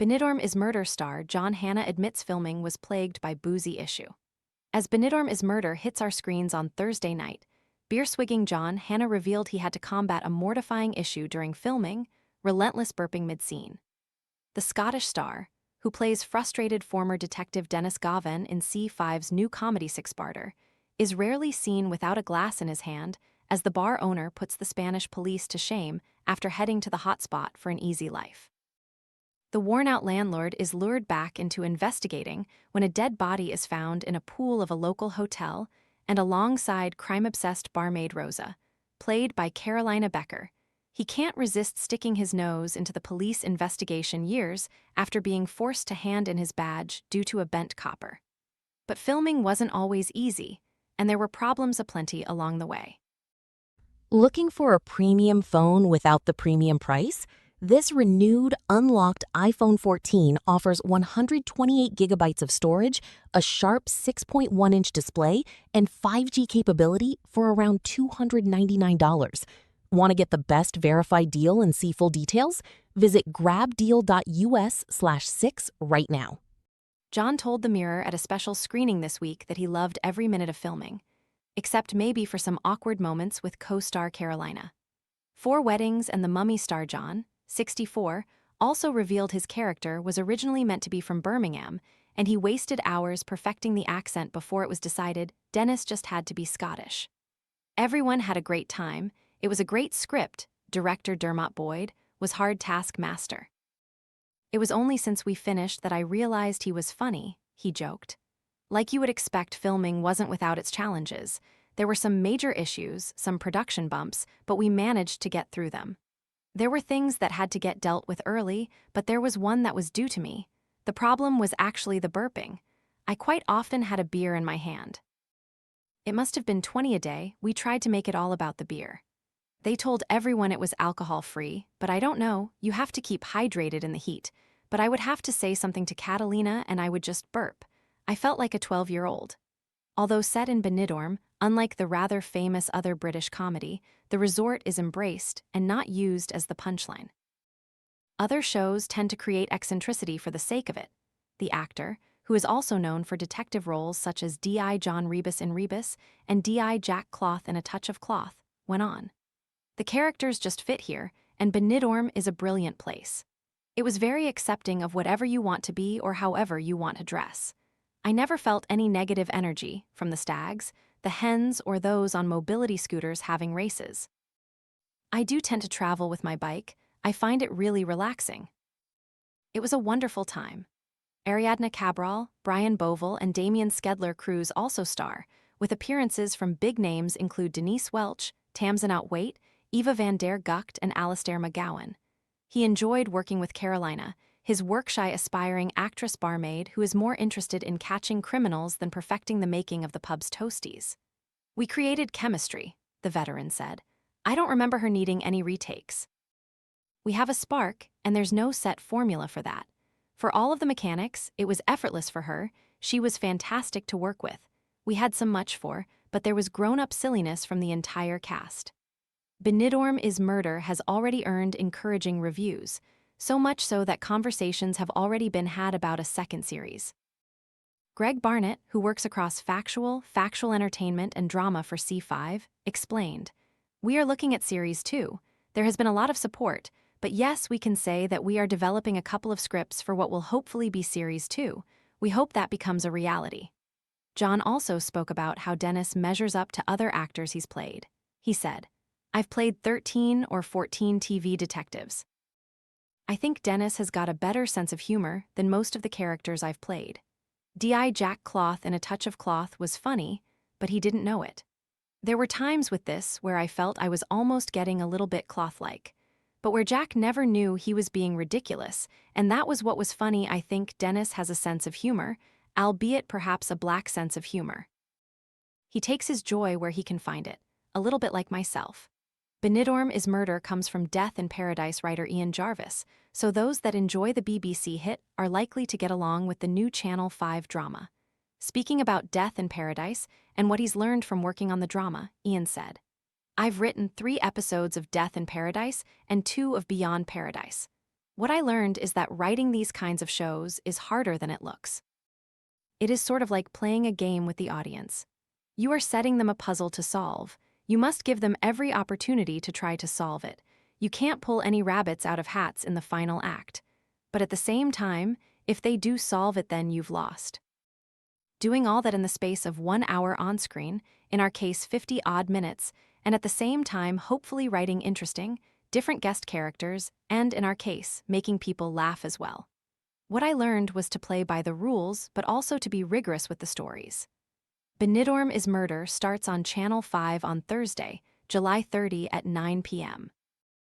Benidorm is Murder star John Hannah admits filming was plagued by boozy issue. As Benidorm is Murder hits our screens on Thursday night, beer-swigging John Hannah revealed he had to combat a mortifying issue during filming, relentless burping mid-scene. The Scottish star, who plays frustrated former detective Dennis Govan in C5's new comedy six-parter, is rarely seen without a glass in his hand as the bar owner puts the Spanish police to shame after heading to the hotspot for an easy life. The worn-out landlord is lured back into investigating when a dead body is found in a pool of a local hotel and alongside crime-obsessed barmaid Rosa, played by Carolina Becquer. He can't resist sticking his nose into the police investigation years after being forced to hand in his badge due to a bent copper. But filming wasn't always easy, and there were problems aplenty along the way. Looking for a premium phone without the premium price? This renewed, unlocked iPhone 14 offers 128 gigabytes of storage, a sharp 6.1-inch display, and 5G capability for around $299. Want to get the best verified deal and see full details? Visit grabdeal.us/6 right now. John told The Mirror at a special screening this week that he loved every minute of filming, except maybe for some awkward moments with co-star Carolina. Four Weddings and The Mummy star John, 64, also revealed his character was originally meant to be from Birmingham, and he wasted hours perfecting the accent before it was decided Dennis just had to be Scottish. Everyone had a great time. It was a great script, director Dermot Boyd was hard taskmaster. It was only since we finished that I realized he was funny, he joked. Like you would expect, filming wasn't without its challenges. There were some major issues, some production bumps, but we managed to get through them. There were things that had to get dealt with early, but there was one that was due to me. The problem was actually the burping. I quite often had a beer in my hand. It must have been 20 a day. We tried to make it all about the beer. They told everyone it was alcohol-free, but I don't know, you have to keep hydrated in the heat. But I would have to say something to Catalina and I would just burp. I felt like a 12-year-old. Although set in Benidorm, unlike the rather famous other British comedy, the resort is embraced and not used as the punchline. Other shows tend to create eccentricity for the sake of it. The actor, who is also known for detective roles such as D.I. John Rebus in Rebus and D.I. Jack Cloth in A Touch of Cloth, went on. The characters just fit here, and Benidorm is a brilliant place. It was very accepting of whatever you want to be or however you want to dress. I never felt any negative energy from the stags, the hens, or those on mobility scooters having races. I do tend to travel with my bike. I find it really relaxing. It was a wonderful time. Ariadne Cabral, Brian Bovell, and Damien Skedler Cruz also star, with appearances from big names include Denise Welch, Tamsin Outwait, Eva van der Gucht, and Alistair McGowan. He enjoyed working with Carolina, his work-shy aspiring actress barmaid who is more interested in catching criminals than perfecting the making of the pub's toasties. We created chemistry, the veteran said. I don't remember her needing any retakes. We have a spark, and there's no set formula for that. For all of the mechanics, it was effortless for her. She was fantastic to work with. We had some much for, but there was grown-up silliness from the entire cast. Benidorm is Murder has already earned encouraging reviews, so much so that conversations have already been had about a second series. Greg Barnett, who works across factual entertainment, and drama for C5, explained, "We are looking at Series 2. There has been a lot of support, but yes, we can say that we are developing a couple of scripts for what will hopefully be Series 2. We hope that becomes a reality." John also spoke about how Dennis measures up to other actors he's played. He said, "I've played 13 or 14 TV detectives. I think Dennis has got a better sense of humor than most of the characters I've played. D.I. Jack Cloth in A Touch of Cloth was funny, but he didn't know it. There were times with this where I felt I was almost getting a little bit cloth-like, but where Jack never knew he was being ridiculous, and that was what was funny. I think Dennis has a sense of humor, albeit perhaps a black sense of humor. He takes his joy where he can find it, a little bit like myself. Benidorm is Murder comes from Death in Paradise writer Ian Jarvis, so those that enjoy the BBC hit are likely to get along with the new Channel 5 drama. Speaking about Death in Paradise and what he's learned from working on the drama, Ian said, "I've written 3 episodes of Death in Paradise and 2 of Beyond Paradise. What I learned is that writing these kinds of shows is harder than it looks. It is sort of like playing a game with the audience. You are setting them a puzzle to solve. You must give them every opportunity to try to solve it. You can't pull any rabbits out of hats in the final act. But at the same time, if they do solve it, then you've lost. Doing all that in the space of 1 hour on screen, in our case 50 odd minutes, and at the same time hopefully writing interesting, different guest characters, and in our case, making people laugh as well. What I learned was to play by the rules, but also to be rigorous with the stories. Benidorm is Murder starts on Channel 5 on Thursday, July 30 at 9 p.m.